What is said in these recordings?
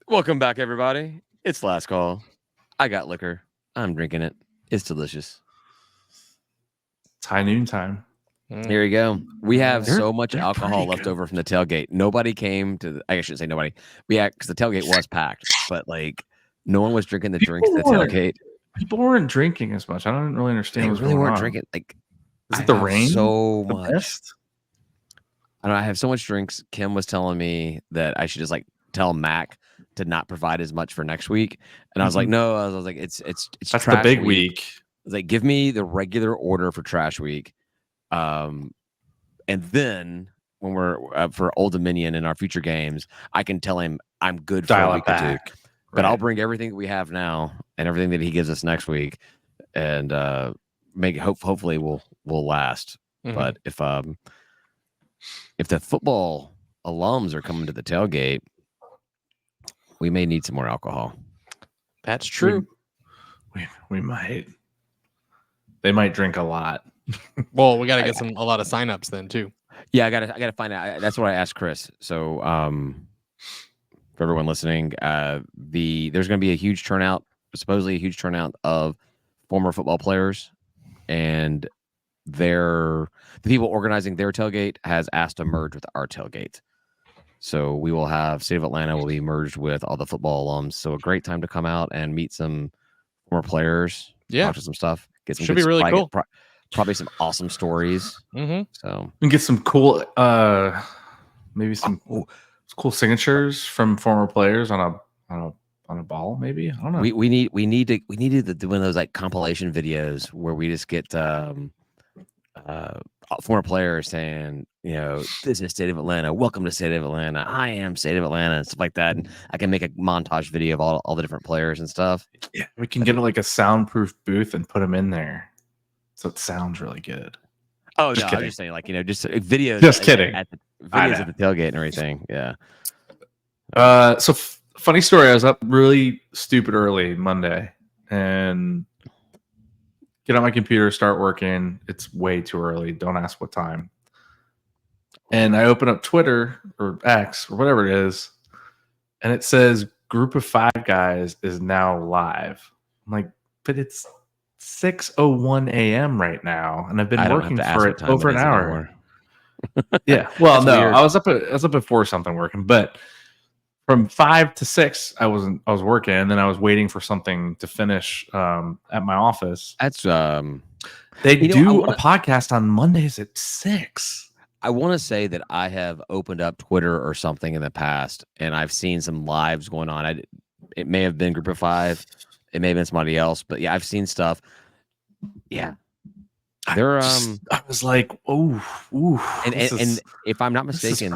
Welcome back, everybody. It's last call. I got liquor. I'm drinking it. It's delicious. It's high noon time. Here you go. We have They're- so much they're alcohol pretty left good. over from the tailgate. Nobody came to. I shouldn't say nobody. Yeah, because the tailgate was packed, but like no one was drinking the drinks at the weren't- tailgate. People weren't drinking as much. I don't really understand They what's really going weren't on. drinking. Like, Is I it the have rain? so The much. mist? I don't know, I have so much drinks. Kim was telling me that I should just like tell Mac to not provide as much for next week, and I was like, Mhm. no. I was like, it's That's the trash big week. I was like, give me the regular order for trash week, and then when we're for Old Dominion in our future games, I can tell him I'm good for Dial a it week or two. back. But I'll Right. bring everything that we have now and everything that he gives us next week, and make it hopefully will last. Mhm. But if the football alums are coming to the tailgate, we may need some more alcohol. That's true. We might. They might drink a lot. Well, we got to get a lot of signups then too. Yeah, I gotta find out. That's what I asked Chris. So, for everyone listening, there's going to be a huge turnout, supposedly a huge turnout of former football players, and the people organizing their tailgate has asked to merge with our tailgate. So we will have State of Atlanta will be merged with all the football alums. So a great time to come out and meet some former players. Yeah. Talk to some stuff. Get some Should good be really probably cool. Probably some awesome stories. Mm-hmm. So We can get some cool, maybe some cool signatures from former players on a ball. Maybe I don't know. we need to do one of those like compilation videos where we just get former players saying, this is State of Atlanta. Welcome to State of Atlanta. I am State of Atlanta and stuff like that. And I can make a montage video of all the different players and stuff. Yeah, we can get like a soundproof booth and put them in there, so it sounds really good. Oh Just no, kidding. I'm just saying, like videos. Just kidding. At the videos at the tailgate and everything. Yeah. So funny story. I was up really stupid early Monday and get on my computer, start working. It's way too early. Don't ask what time. And I open up Twitter or X or whatever it is, and it says Group of Five Guys is now live. I'm like, but it's 6:01 a.m. right now, and I've been working for it over an hour. Yeah, well, no, weird. I was up at 4 something working, but from 5 to 6, I was working, and then I was waiting for something to finish at my office. That's they do a podcast on Mondays at 6. I want to say that I have opened up Twitter or something in the past, and I've seen some lives going on. It may have been Group of Five, it may have been somebody else, but yeah, I've seen stuff. Yeah, they're I was like, ooh, and if I'm not mistaken,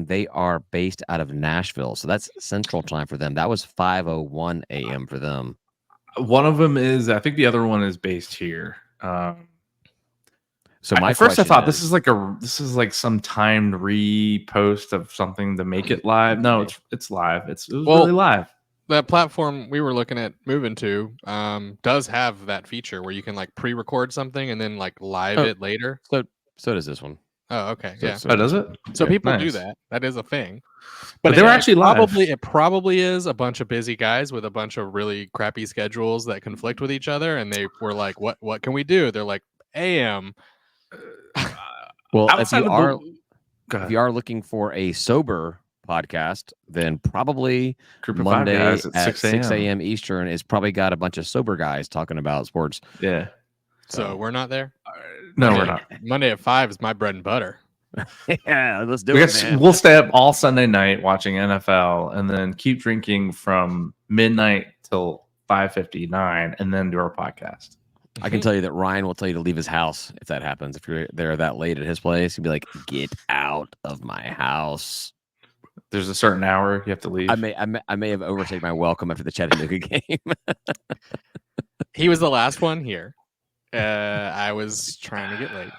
they are based out of Nashville, so that's Central Time for them. That was 5:01 a.m. for them. One of them is, I think, the other one is based here. So at first I thought this is like some timed repost of something to make it live. No, it's live. It was really live. That platform we were looking at moving to does have that feature where you can like pre-record something and then like live it later. So does this one. Oh, okay. Yeah. Oh, does it? So people do that. That is a thing. But they were actually live. It probably is a bunch of busy guys with a bunch of really crappy schedules that conflict with each other, and they were like, "What can we do?" They're like, "AM." Well, if you are looking for a sober podcast, then probably Group of Monday Five Guys at 6 a.m. Eastern is probably got a bunch of sober guys talking about sports. Yeah. So we're not there? No, we're not. Monday at 5 is my bread and butter. Yeah, let's do it, man. We'll stay up all Sunday night watching NFL and then keep drinking from midnight till 5:59 and then do our podcast. I can tell you that Ryan will tell you to leave his house if that happens. If you're there that late at his place, he'll be like, "Get out of my house." There's a certain hour you have to leave. I may have overstayed my welcome after the Chattanooga game. He was the last one here. I was trying to get late,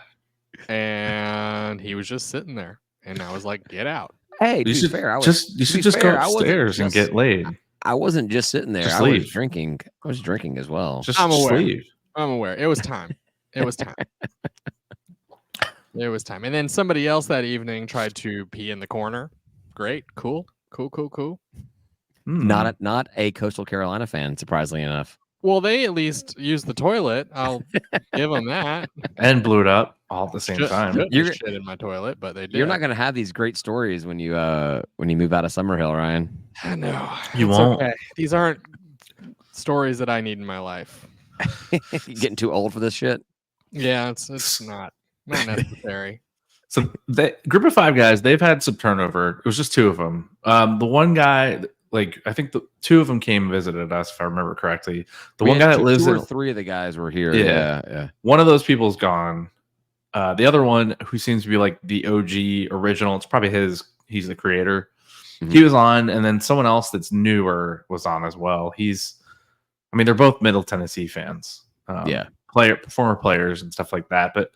and he was just sitting there, and I was like, "Get out!" Hey, you should just go upstairs and get laid. I wasn't just sitting there. I was drinking. I was drinking as well. I'm aware. It was time. It was time. It was time. And then somebody else that evening tried to pee in the corner. Great. Cool. Cool. Not a Coastal Carolina fan, surprisingly enough. Well, they at least use the toilet. I'll give them that. And blew it up all at the same Shouldn't time. have You're- shit in my toilet, but they did. You're not going to have these great stories when you move out of Summerhill, Ryan. I know. You It's won't. okay. These aren't stories that I need in my life. You getting too old for this shit? Yeah, it's not necessary. So the group of 5 guys, they've had some turnover. It was just 2 of them. The one guy, like I think the 2 of them came and visited us, if I remember correctly. The one guy that lives 2 in or 3 of the guys were here. Yeah. Yeah. one of those people's gone. The other one, who seems to be like the OG original, it's probably he's the creator. Mhm. He was on, and then someone else that's newer was on as well. They're both Middle Tennessee fans. Yeah. Former players and stuff like that. But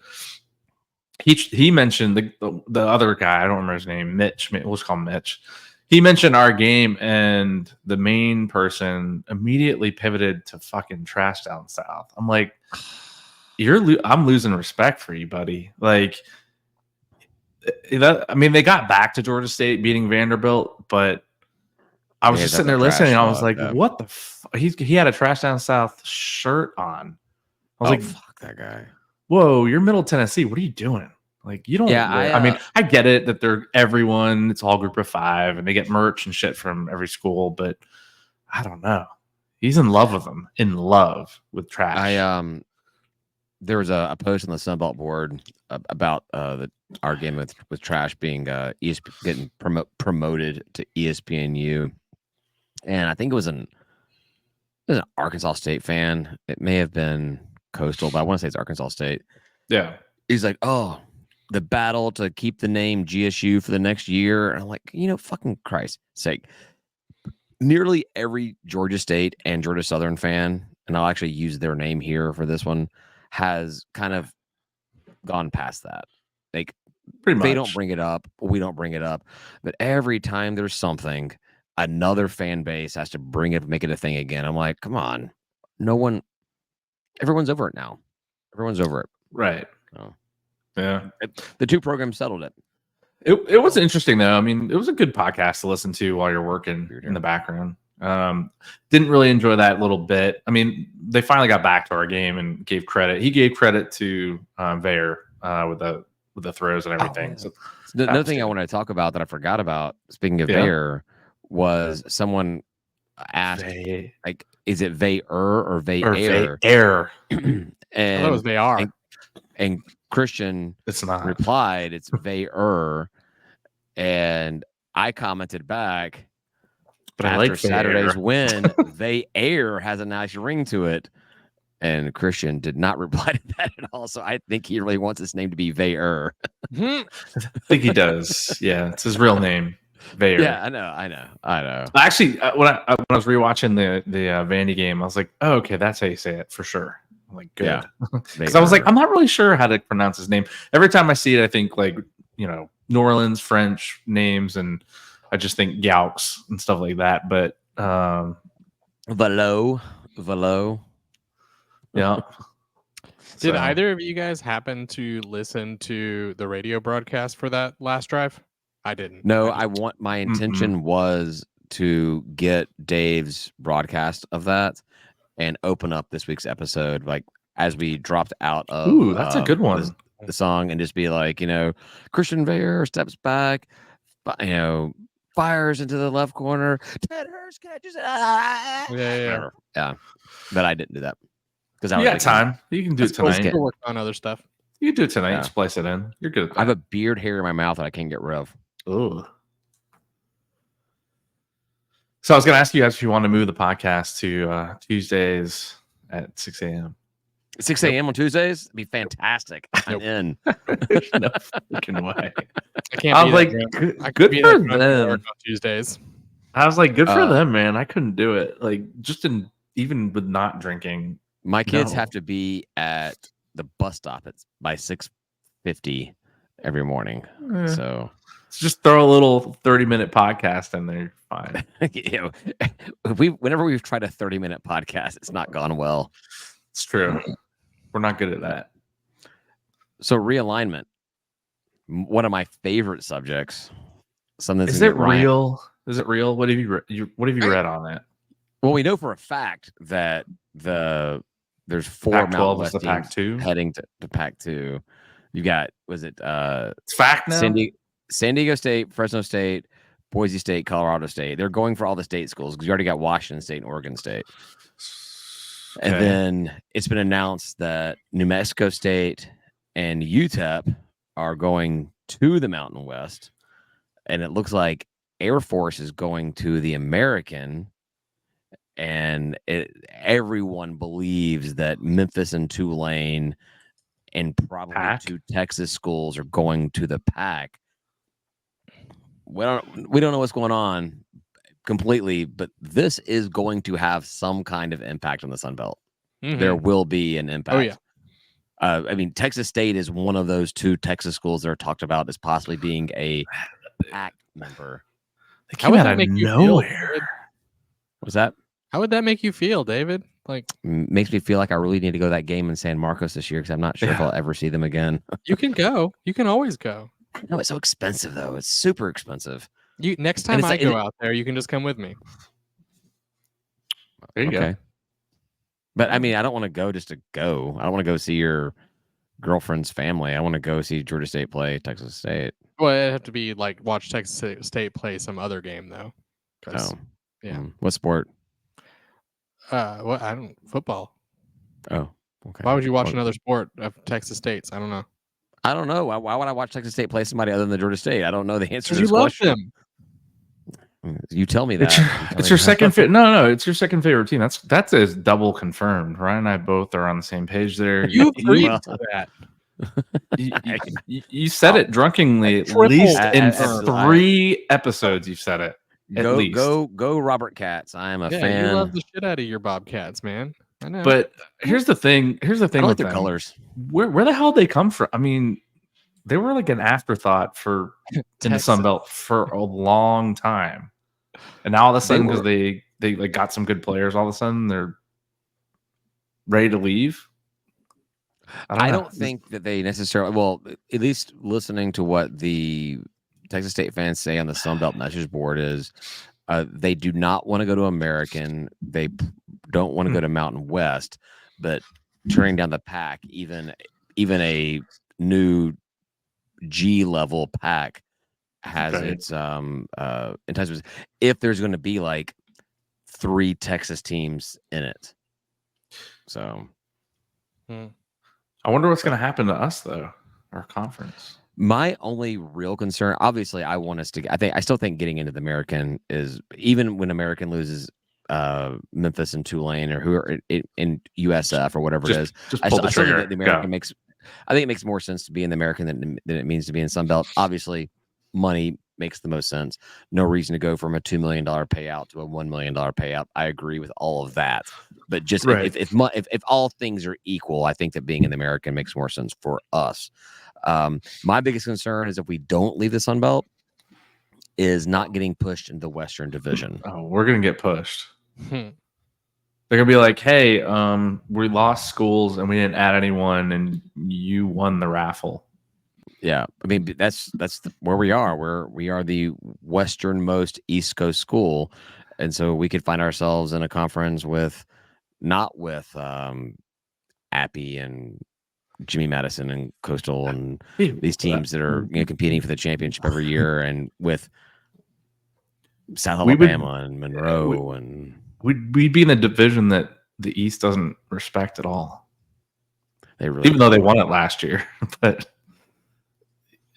he mentioned the other guy, I don't remember his name, Mitch. We'll just call him Mitch. He mentioned our game, and the main person immediately pivoted to fucking trash down south. I'm like, I'm losing respect for you, buddy. Like, they got back to Georgia State beating Vanderbilt, but I was Yeah, just that's sitting there a listening. trash And I was talk, like, yeah. what the he had a trash down south shirt on. I was like, fuck that guy. whoa, you're Middle Tennessee. What are you doing? Like, you don't. Yeah, I get it that they're everyone. It's all group of 5, and they get merch and shit from every school. But I don't know. He's in love with them. In love with trash. There was a post on the Sunbelt board about our game with trash being getting promoted to ESPNU, and I think it was an Arkansas State fan. It may have been Coastal, but I want to say it's Arkansas State. Yeah. He's like, oh, the battle to keep the name GSU for the next year. And I'm like, fucking Christ's sake. Nearly every Georgia State and Georgia Southern fan, and I'll actually use their name here for this one, has kind of gone past that. Like, Pretty much. they don't bring it up. We don't bring it up. But every time there's something, another fan base has to bring it, make it a thing again. I'm like, come on. Everyone's over it now. Everyone's over it. Right. Oh. Yeah. The 2 programs settled it. It was interesting though. It was a good podcast to listen to while you're working in the background. Didn't really enjoy that little bit. They finally got back to our game and gave credit. He gave credit to Vayer with the throws and everything. Oh, yeah. Another thing I want to talk about that I forgot about, speaking of Vayer, was someone asked, like, is it Vayer or Vayer? Vayer. I thought it was they are. And Christian It's not. replied, it's Vayer. And I commented back, But after I like Saturday's Vayer. win, Vayer has a nice ring to it. And Christian did not reply to that at all. So I think he really wants his name to be Vayer. I think he does. Yeah, it's his real name, Vayer. Yeah, I know. Actually, when I was rewatching the Vandy game, I was like, oh, okay, that's how you say it for sure. I'm like, good. Yeah. Because I was like, I'm not really sure how to pronounce his name. Every time I see it, I think like, New Orleans French names, and I just think Gaux and stuff like that. But Velo. yeah. Did either of you guys happen to listen to the radio broadcast for that last drive? I didn't. No, my intention was to get Dave's broadcast of that and open up this week's episode, like as we dropped out of. Ooh, that's a good one. The song, and just be like, Christian Vayer steps back, fires into the left corner. Ted Hurst catches it. Yeah. But I didn't do that because You got time. You can do it tonight. Still work on other stuff. You can do it tonight. Yeah. Splice it in. You're good at that. I have a beard hair in my mouth that I can't get rid of. Ooh. So I was going to ask you guys if you want to move the podcast to Tuesdays at 6 a.m. 6 a.m. on Tuesdays? It'd be fantastic. I'm in. There's no freaking way. I can't. I be was like, that drunk. I good could be for that drunk at them. work on Tuesdays. I was like, good for them, man. I couldn't do it. Like, even with not drinking. My kids No. have to be at the bus stop by 6:50 every morning. So Just throw a little 30-minute podcast in there. You're fine. whenever we've tried a 30-minute podcast, it's not gone well. It's true. We're not good at that. So realignment, one of my favorite subjects. Something that's Is gonna it get Ryan- real? Is it real? What have you read on that? Well, we know for a fact that there's 4 Mountain Pac-12 is West the teams Pac-2. heading to Pac-2. You got It's fact now. San Diego State, Fresno State, Boise State, Colorado State. They're going for all the state schools because you already got Washington State and Oregon State. Okay. And then it's been announced that New Mexico State and UTEP are going to the Mountain West. And it looks like Air Force is going to the American. And everyone believes that Memphis and Tulane and probably Pac? 2 Texas schools are going to the Pac. We don't know what's going on completely, but this is going to have some kind of impact on the Sun Belt. Mhm. There will be an impact. Oh yeah. I mean, Texas State is one of those 2 Texas schools that are talked about as possibly being a PAC member. They How came would out that of make you feel, nowhere. David? Was that? How would that make you feel, David? Like, Makes me feel like I really need to go to that game in San Marcos this year because I'm not sure if I'll ever see them again. you can go. You can always go. No, it's so expensive though. It's super expensive. Next time it's I like- go out there, you can just come with me. There you go. But I mean, I don't want to go just to go. I don't want to go see your girlfriend's family. I want to go see Georgia State play Texas State. Well, it'd have to be like watch Texas State play some other game though. 'Cause, Oh, yeah. What sport? What I don't football. Oh, okay. Why would you watch Well, another sport of Texas State's? I don't know. I don't know. Why would I watch Texas State play somebody other than Georgia State? I don't know the answer to Because you this love question. them. You tell me that. It's You your, tell it's me your that. second favorite. No, it's your second favorite team. That's is double confirmed. Ryan and I both are on the same page there. You agreed Well, to that. You said it drunkenly at Triple least in absolutely. 3 episodes. You've said it at least. Go, Robert Katz. I am a Yeah, fan. you love the shit out of your Bobcats, man. I know. But here's the thing. Here's the I thing like with their them. colors. Where the hell did they come from? I mean, they were like an afterthought for in the Texas. Sun Belt for a long time, and now all of a sudden because were- they like got some good players, all of a sudden they're ready to leave. I know. don't think that they necessarily. Well, at least listening to what the Texas State fans say on the Sun Belt message board is, they do not want to go to American. They don't want to go to Mountain West, but turning down the pack, even a new G level pack has Okay. its enticements. If there's going to be like 3 Texas teams in it, so. I wonder what's going to happen to us though, our conference. My only real concern, obviously, I want us to. I still think getting into the American is, even when American loses Memphis and Tulane or who are in USF or whatever it is. Just I pull still the think trigger. that the American makes. I think it makes more sense to be in the American than it means to be in Sun Belt. Obviously, money makes the most sense. No reason to go from a $2 million payout to a $1 million payout. I agree with all of that. But just Right. if all things are equal, I think that being in the American makes more sense for us. My biggest concern is if we don't leave the Sun Belt, is not getting pushed into the Western Division. Oh, we're gonna get pushed. Hmm. They're gonna be like, "Hey, we lost schools and we didn't add anyone, and you won the raffle." Yeah, I mean that's where we are. We are the westernmost East Coast school, and so we could find ourselves in a conference with not with Appy and Jimmy Madison and Coastal and these teams that are competing for the championship every year, and with South We would- Alabama and Monroe and We'd be in a division that the East doesn't respect at all, they really even though they won it last year. But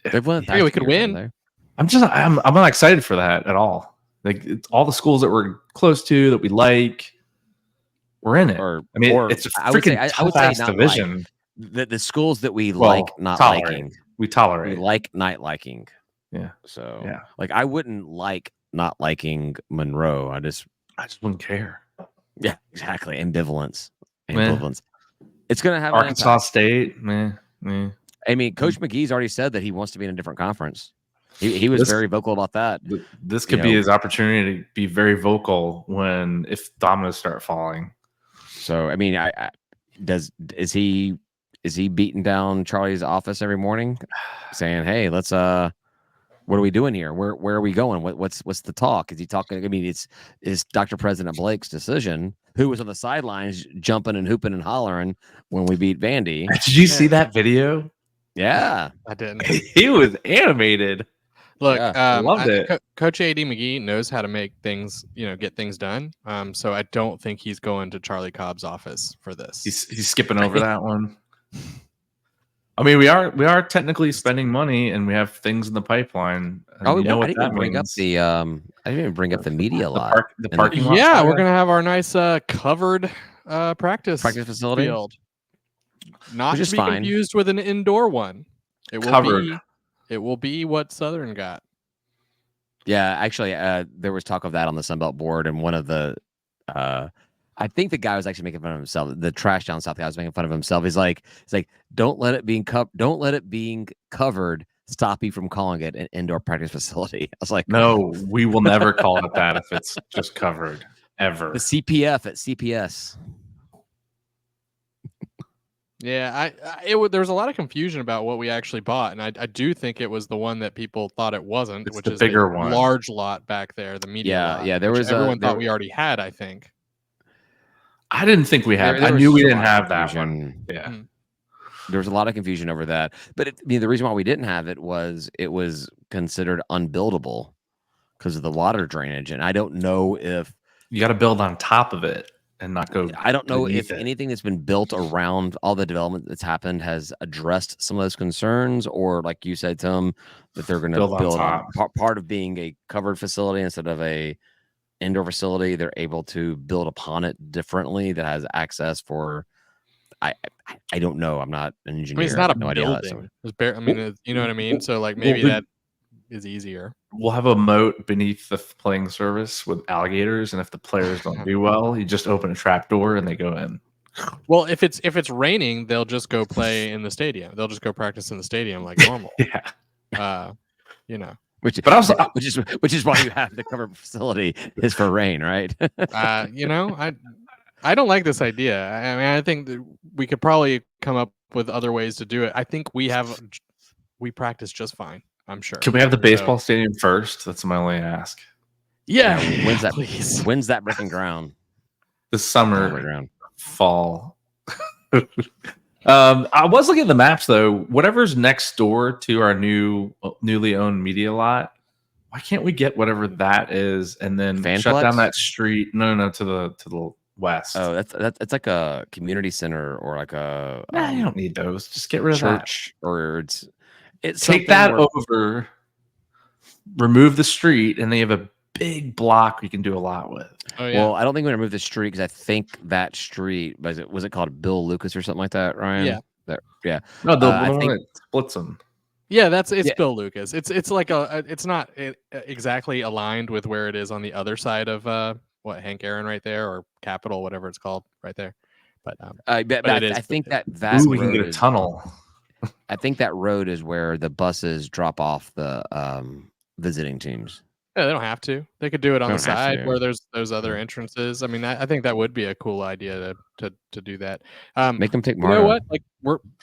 they've won. Yeah, we could win. I'm not excited for that at all. Like it's all the schools that we're close to that we like, we're in it. Or I mean, or it's a I would say- freaking I would say tough-ass not division. the schools that we Well, like not tolerate. liking. We We tolerate. like not liking. Yeah. So Yeah. like I wouldn't like not liking Monroe. I just wouldn't care. yeah, exactly. Ambivalence. Meh. Ambivalence. It's gonna have an Arkansas impact. State, meh. I mean, Coach McGee's already said that he wants to be in a different conference. He was This- very vocal about that. This could You be know- his opportunity to be very vocal if dominoes start falling. So I mean, is he beating down Charlie's office every morning, saying, "Hey, let's what are we doing here? Where are we going? What's the talk? Is he talking? I mean, it's Dr. President Blake's decision. Who was on the sidelines jumping and hooping and hollering when we beat Vandy? Did you see that video? Yeah, I didn't. He was animated. Look, Yeah, loved it. Coach AD McGee knows how to make things, get things done. So I don't think he's going to Charlie Cobb's office for this. He's skipping over that one. I mean, we are technically spending money, and we have things in the pipeline. And Oh, you know I what didn't that even bring up means. the I didn't even bring up the media lot. The parking lot. Yeah, we're saga. gonna have our nice covered practice facility. field. Not Which to is be fine. confused with an indoor one. Covered. It will be what Southern got. Yeah, actually, there was talk of that on the Sunbelt board, and one of the, I think the guy was actually making fun of himself. The trash down south guy was making fun of himself. He's like, don't let it being covered stop you from calling it an indoor practice facility. I was like, No, we will never call it that if it's just covered ever. the CPF at CPS. Yeah, there was a lot of confusion about what we actually bought, and I do think it was the one that people thought it wasn't, It's which the is bigger a one. large lot back there, the media lot. Yeah, there which was everyone thought we already had. I think. I didn't think we had. There I was knew we a didn't lot of have that confusion. one. Yeah. Mm. There was a lot of confusion over that, but the reason why we didn't have it was considered unbuildable because of the water drainage, and I don't know if You got to build on top of it and not go. I don't know if beneath it. anything that's been built around all the development that's happened has addressed some of those concerns, or like you said, Tim, that they're going to Build on build on top. part of being a covered facility instead of a indoor facility. They're able to build upon it differently that has access for. I don't know. I'm not an engineer. I mean, it's not I a have no idea how that's building. You know what I mean. So like maybe Well, that is easier. We'll have a moat beneath the playing surface with alligators, and if the players don't do well, you just open a trap door and they go in. Well, if it's raining, they'll just go play in the stadium. They'll just go practice in the stadium like normal. Yeah. Which, But also- which is why you have the covered facility is for rain, right? I don't like this idea. I mean, I think that we could probably come up with other ways to do it. I think we practice just fine. I'm sure. Can we have the baseball stadium first? That's my only ask. Yeah. When's that? Please. When's that breaking ground? This summer, Ground. fall. I was looking at the maps though. Whatever's next door to our newly owned media lot, why can't we get whatever that is and then shut Fanplex? down that street? No, to the west. Oh, that's like a community center or like a Nah, you don't need those. Just get rid of that. church, or it's Take something that where- over, remove the street, and they have a big block we can do a lot with. Oh yeah. Well, I don't think we're gonna move the street because I think that street was it called Bill Lucas or something like that, Ryan? Yeah. Yeah. No, the I one think- that splits them. Yeah, it's Yeah. Bill Lucas. It's like it's not exactly aligned with where it is on the other side of Hank Aaron right there, or Capitol, whatever it's called right there. But I is- think that Ooh, we can road get a is- tunnel. I think that road is where the buses drop off the visiting teams. yeah, they don't have to. They could do it on They the don't have side to. where there's other entrances. I mean, I think that would be a cool idea to do that. Make them take You Mario. know what? Like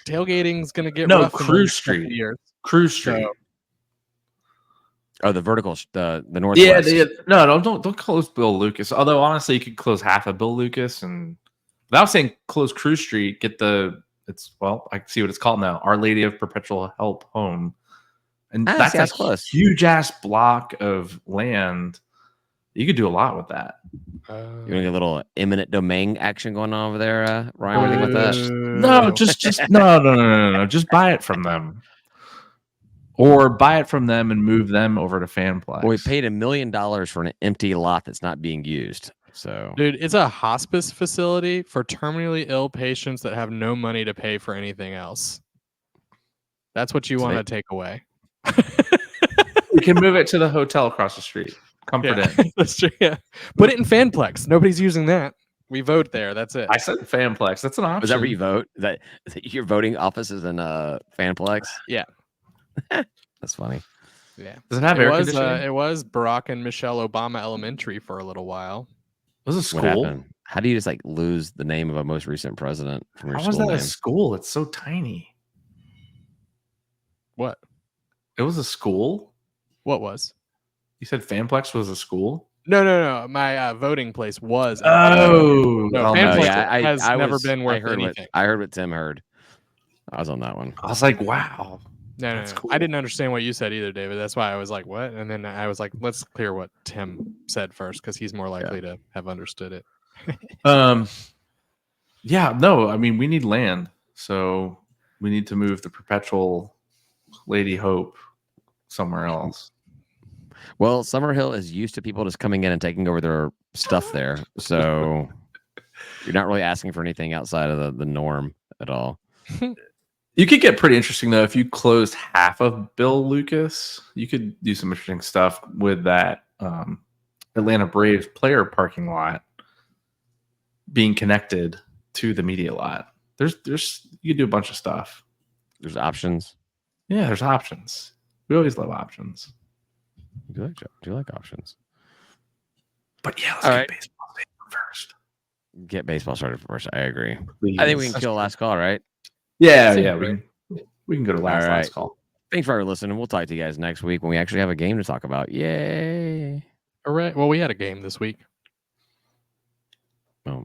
tailgating's gonna get No, rough in the Cruise next couple Street. years. Cruise Street. So- Oh, the vertical, the northwest. Don't close Bill Lucas. Although honestly, you could close half of Bill Lucas, and without saying close Cruise Street, get I see what it's called now, Our Lady of Perpetual Help Home, and that's that's a close. huge ass block of land. You could do a lot with that. You're gonna get a little eminent domain action going on over there, Ryan. What do you think about that? No, just no. Just buy it from them, or buy it from them and move them over to Fanplex. Well, we paid $1 million for an empty lot that's not being used. So Dude, it's a hospice facility for terminally ill patients that have no money to pay for anything else. That's what you So want to take away. We can move it to the hotel across the street. Comfort Yeah, Inn. that's true. Yeah, put it in Fanplex. Nobody's using that. We vote there. That's it. I said Fanplex. That's an option. is that where you vote? Is that your voting office is in Fanplex? Yeah. That's funny. Yeah. Does it have air conditioning? It was Barack and Michelle Obama Elementary for a little while. Was it What school? happened? How do you just like lose the name of a most recent president from your How was school that a name? school? It's so tiny. What? It was a school. What was? You said Fanplex was a school? No. My voting place was. Oh, No, oh, Fanplex yeah, has never was, been worth I heard anything. I heard what Tim heard. I was on that one. I was like, wow. No, That's cool. I didn't understand what you said either, David. That's why I was like, what? And then I was like, let's clear what Tim said first, because he's more likely to have understood it. Yeah, no, I mean, we need land. So we need to move the perpetual Lady Hope somewhere else. Well, Summerhill is used to people just coming in and taking over their stuff there. So you're not really asking for anything outside of the norm at all. You could get pretty interesting, though, if you closed half of Bill Lucas. You could do some interesting stuff with that Atlanta Braves player parking lot being connected to the media lot. There's you could do a bunch of stuff. There's options. Yeah, there's options. We always love options. Do you like options? But yeah, let's All get right. baseball first. Get baseball started first. I agree. Please. I think we can kill last call, right? Yeah, Seems yeah. right. We can go to last All right. call. Thanks for listening. We'll talk to you guys next week when we actually have a game to talk about. Yay! All right. Well, we had a game this week. Oh,